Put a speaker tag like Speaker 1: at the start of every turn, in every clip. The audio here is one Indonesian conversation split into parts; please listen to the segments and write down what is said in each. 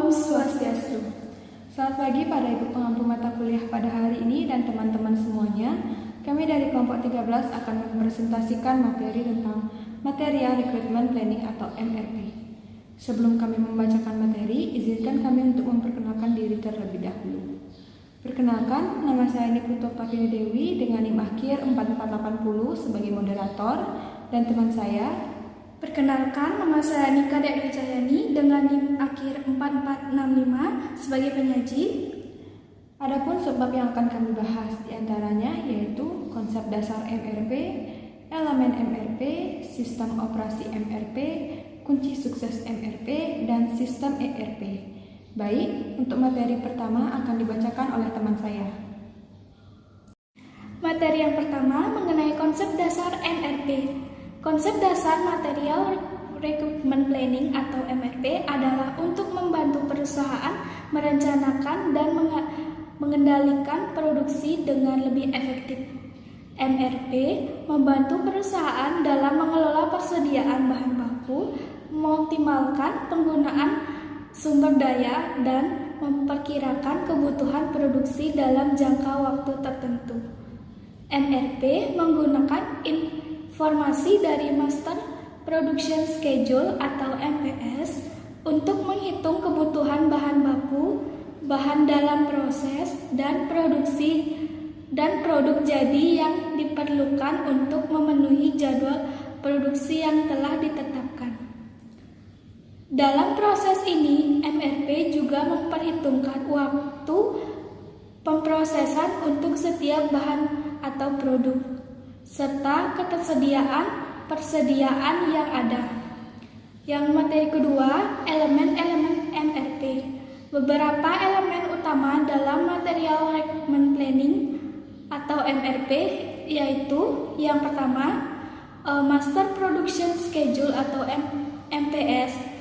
Speaker 1: Om Swastiastu. Selamat pagi pada Ibu pengampu mata kuliah pada hari ini dan teman-teman semuanya. Kami dari kelompok 13 akan mempresentasikan materi tentang Material Recruitment Planning atau MRP. Sebelum kami membacakan materi, izinkan kami untuk memperkenalkan diri terlebih dahulu. Perkenalkan, nama saya Niputo Pakini Dewi dengan NIM akhir 4480 sebagai moderator dan teman saya.
Speaker 2: Perkenalkan, nama saya Nika Dek Dwi Cahyani dengan NIM akhir 4465 sebagai penyaji.
Speaker 1: Adapun sebab yang akan kami bahas diantaranya yaitu konsep dasar MRP, elemen MRP, sistem operasi MRP, kunci sukses MRP, dan sistem ERP. Baik, untuk materi pertama akan dibacakan oleh teman saya.
Speaker 2: Materi yang pertama mengenai konsep dasar MRP. Konsep dasar Material Recruitment Planning atau MRP adalah untuk membantu perusahaan merencanakan dan mengendalikan produksi dengan lebih efektif. MRP membantu perusahaan dalam mengelola persediaan bahan baku, mengoptimalkan penggunaan sumber daya, dan memperkirakan kebutuhan produksi dalam jangka waktu tertentu. MRP menggunakan informasi dari Master Production Schedule atau MPS untuk menghitung kebutuhan bahan baku, bahan dalam proses, dan produksi dan produk jadi yang diperlukan untuk memenuhi jadwal produksi yang telah ditetapkan. Dalam proses ini, MRP juga memperhitungkan waktu pemprosesan untuk setiap bahan atau produk, serta persediaan yang ada. Yang materi kedua, elemen-elemen MRP. Beberapa elemen utama dalam Material Recruitment Planning atau MRP yaitu yang pertama, Master Production Schedule atau MPS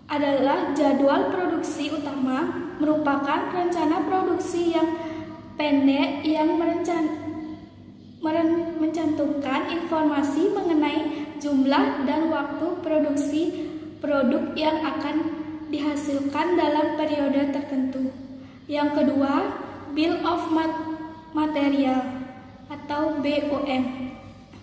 Speaker 2: adalah jadwal produksi utama, merupakan rencana produksi yang pendek yang mencantumkan informasi mengenai jumlah dan waktu produksi produk yang akan dihasilkan dalam periode tertentu. Yang kedua, Bill of Material atau BOM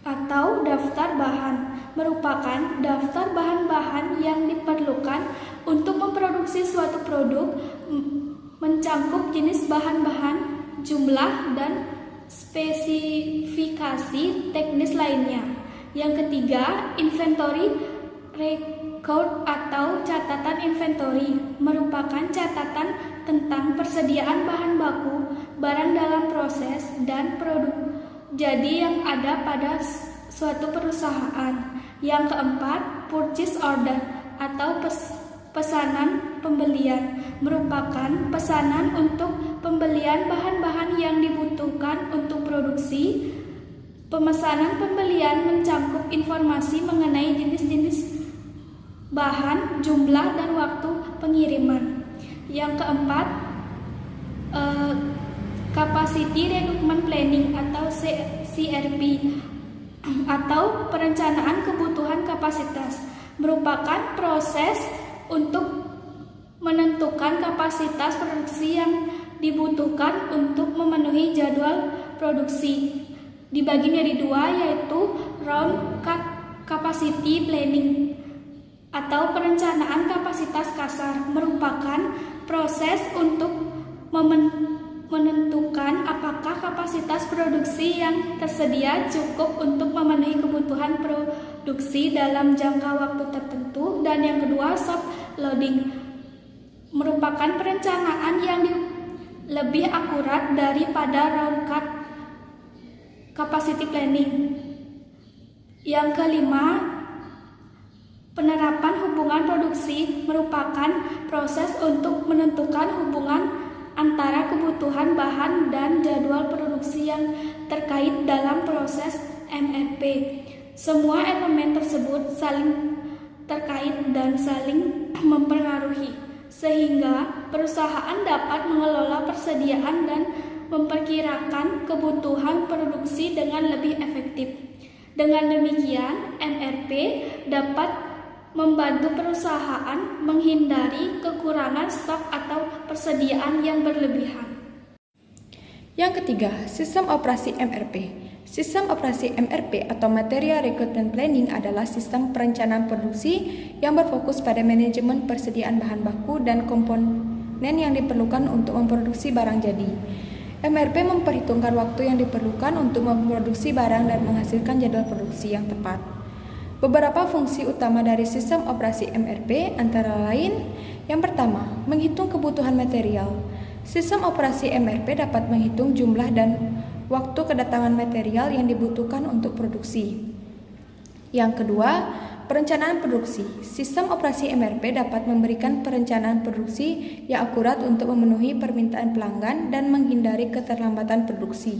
Speaker 2: atau daftar bahan merupakan daftar bahan-bahan yang diperlukan untuk memproduksi suatu produk, mencakup jenis bahan-bahan, jumlah, dan spesifikasi teknis lainnya. Yang ketiga, Inventory Record atau catatan inventory merupakan catatan tentang persediaan bahan baku, barang dalam proses, dan produk jadi yang ada pada suatu perusahaan. Yang keempat, Purchase Order atau pesanan pembelian merupakan pesanan untuk pembelian bahan-bahan yang dibutuhkan untuk produksi. Pemesanan pembelian mencakup informasi mengenai jenis-jenis bahan, jumlah, dan waktu pengiriman. Yang keempat, Capacity Recruitment Planning atau CRP atau perencanaan kebutuhan kapasitas merupakan proses untuk menentukan kapasitas produksi yang dibutuhkan untuk memenuhi jadwal produksi. Dibagi menjadi dua, yaitu Round Capacity Planning atau perencanaan kapasitas kasar merupakan proses untuk menentukan apakah kapasitas produksi yang tersedia cukup untuk memenuhi kebutuhan produksi dalam jangka waktu tertentu. Dan yang kedua, soft loading merupakan perencanaan yang lebih akurat daripada round capacity planning. Yang kelima, penerapan hubungan produksi merupakan proses untuk menentukan hubungan antara kebutuhan bahan dan jadwal produksi yang terkait dalam proses MRP. Semua elemen tersebut saling terkait dan saling mempengaruhi, sehingga perusahaan dapat mengelola persediaan dan memperkirakan kebutuhan produksi dengan lebih efektif. Dengan demikian, MRP dapat membantu perusahaan menghindari kekurangan stok atau persediaan yang berlebihan.
Speaker 1: Yang ketiga, sistem operasi MRP. Sistem operasi MRP atau Material Recruitment Planning adalah sistem perencanaan produksi yang berfokus pada manajemen persediaan bahan baku dan komponen yang diperlukan untuk memproduksi barang jadi. MRP memperhitungkan waktu yang diperlukan untuk memproduksi barang dan menghasilkan jadwal produksi yang tepat. Beberapa fungsi utama dari sistem operasi MRP antara lain, yang pertama, menghitung kebutuhan material. Sistem operasi MRP dapat menghitung jumlah dan waktu kedatangan material yang dibutuhkan untuk produksi. Yang kedua, perencanaan produksi. Sistem operasi MRP dapat memberikan perencanaan produksi yang akurat untuk memenuhi permintaan pelanggan dan menghindari keterlambatan produksi.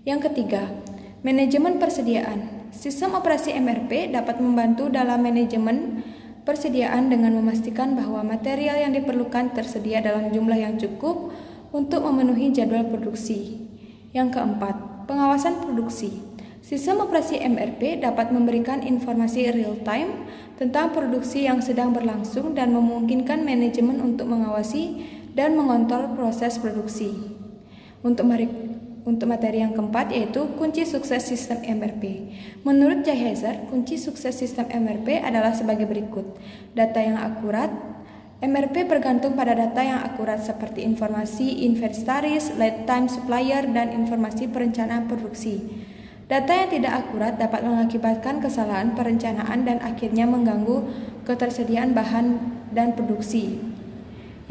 Speaker 1: Yang ketiga, manajemen persediaan. Sistem operasi MRP dapat membantu dalam manajemen persediaan dengan memastikan bahwa material yang diperlukan tersedia dalam jumlah yang cukup untuk memenuhi jadwal produksi. Yang keempat, pengawasan produksi. Sistem operasi MRP dapat memberikan informasi real-time tentang produksi yang sedang berlangsung dan memungkinkan manajemen untuk mengawasi dan mengontrol proses produksi. Untuk materi yang keempat yaitu kunci sukses sistem MRP. Menurut Jay Heiser, kunci sukses sistem MRP adalah sebagai berikut. Data yang akurat. MRP bergantung pada data yang akurat seperti informasi inventaris, lead time supplier, dan informasi perencanaan produksi. Data yang tidak akurat dapat mengakibatkan kesalahan perencanaan dan akhirnya mengganggu ketersediaan bahan dan produksi.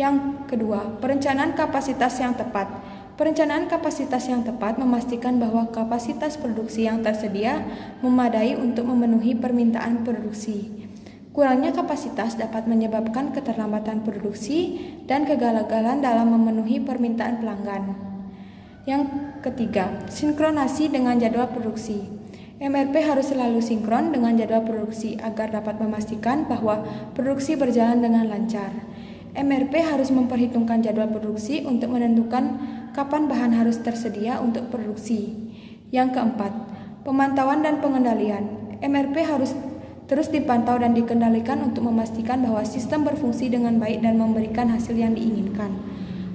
Speaker 1: Yang kedua, perencanaan kapasitas yang tepat. Perencanaan kapasitas yang tepat memastikan bahwa kapasitas produksi yang tersedia memadai untuk memenuhi permintaan produksi. Kurangnya kapasitas dapat menyebabkan keterlambatan produksi dan kegagalan dalam memenuhi permintaan pelanggan. Yang ketiga, sinkronasi dengan jadwal produksi. MRP harus selalu sinkron dengan jadwal produksi agar dapat memastikan bahwa produksi berjalan dengan lancar. MRP harus memperhitungkan jadwal produksi untuk menentukan kapan bahan harus tersedia untuk produksi. Yang keempat, pemantauan dan pengendalian. MRP harus terus dipantau dan dikendalikan untuk memastikan bahwa sistem berfungsi dengan baik dan memberikan hasil yang diinginkan.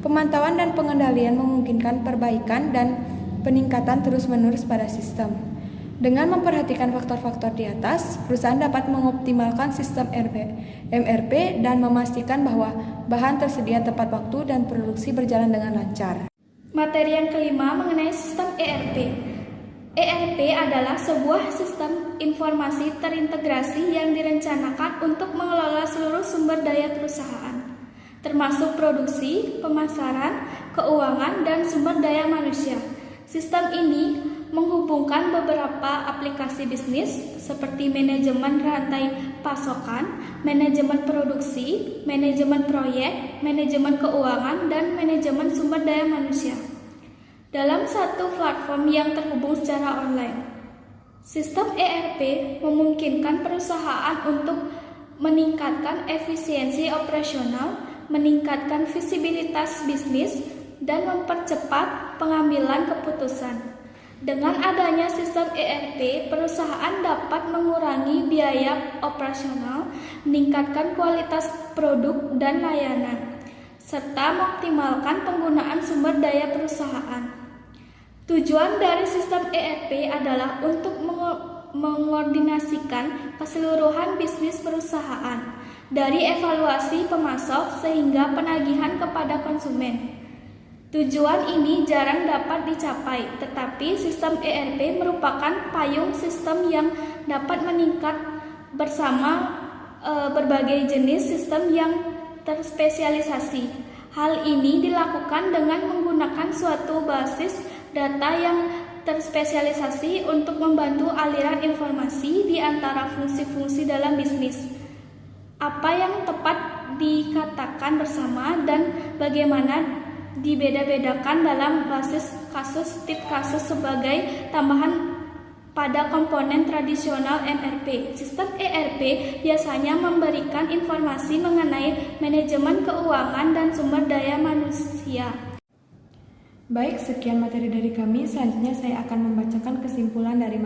Speaker 1: Pemantauan dan pengendalian memungkinkan perbaikan dan peningkatan terus-menerus pada sistem. Dengan memperhatikan faktor-faktor di atas, perusahaan dapat mengoptimalkan sistem MRP dan memastikan bahwa bahan tersedia tepat waktu dan produksi berjalan dengan lancar.
Speaker 2: Materi yang kelima mengenai sistem ERP. ERP adalah sebuah sistem informasi terintegrasi yang direncanakan untuk mengelola seluruh sumber daya perusahaan, termasuk produksi, pemasaran, keuangan, dan sumber daya manusia. Sistem ini menghubungkan beberapa aplikasi bisnis seperti manajemen rantai pasokan, manajemen produksi, manajemen proyek, manajemen keuangan, dan manajemen sumber daya manusia dalam satu platform yang terhubung secara online. Sistem ERP memungkinkan perusahaan untuk meningkatkan efisiensi operasional, meningkatkan visibilitas bisnis, dan mempercepat pengambilan keputusan. Dengan adanya sistem ERP, perusahaan dapat mengurangi biaya operasional, meningkatkan kualitas produk dan layanan, serta mengoptimalkan penggunaan sumber daya perusahaan. Tujuan dari sistem ERP adalah untuk mengordinasikan keseluruhan bisnis perusahaan, dari evaluasi pemasok sehingga penagihan kepada konsumen. Tujuan ini jarang dapat dicapai, tetapi sistem ERP merupakan payung sistem yang dapat meningkat bersama berbagai jenis sistem yang terspesialisasi. Hal ini dilakukan dengan menggunakan suatu basis data yang terspesialisasi untuk membantu aliran informasi di antara fungsi-fungsi dalam bisnis. Apa yang tepat dikatakan bersama dan bagaimana dibeda-bedakan dalam basis kasus tip kasus sebagai tambahan pada komponen tradisional MRP. Sistem ERP biasanya memberikan informasi mengenai manajemen keuangan dan sumber daya manusia.
Speaker 1: Baik, sekian materi dari kami. Selanjutnya saya akan membacakan kesimpulan dari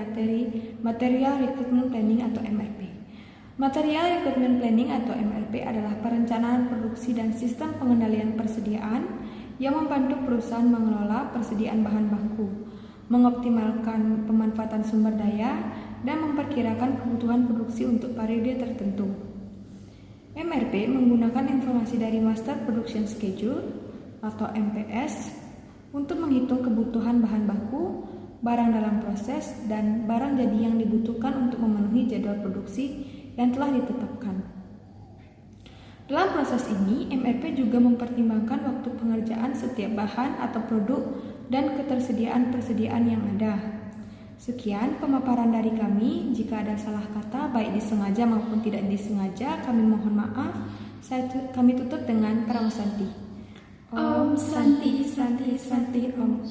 Speaker 1: Material Recruitment Planning atau MRP. Material Requirement Planning atau MRP adalah perencanaan produksi dan sistem pengendalian persediaan yang membantu perusahaan mengelola persediaan bahan baku, mengoptimalkan pemanfaatan sumber daya, dan memperkirakan kebutuhan produksi untuk periode tertentu. MRP menggunakan informasi dari Master Production Schedule atau MPS untuk menghitung kebutuhan bahan baku, barang dalam proses, dan barang jadi yang dibutuhkan untuk memenuhi jadwal produksi yang telah ditetapkan. Dalam proses ini, MRP juga mempertimbangkan waktu pengerjaan setiap bahan atau produk dan ketersediaan-persediaan yang ada. Sekian pemaparan dari kami. Jika ada salah kata, baik disengaja maupun tidak disengaja, kami mohon maaf. Kami tutup dengan Param Santi.
Speaker 2: Om Santi Santi Santi Om.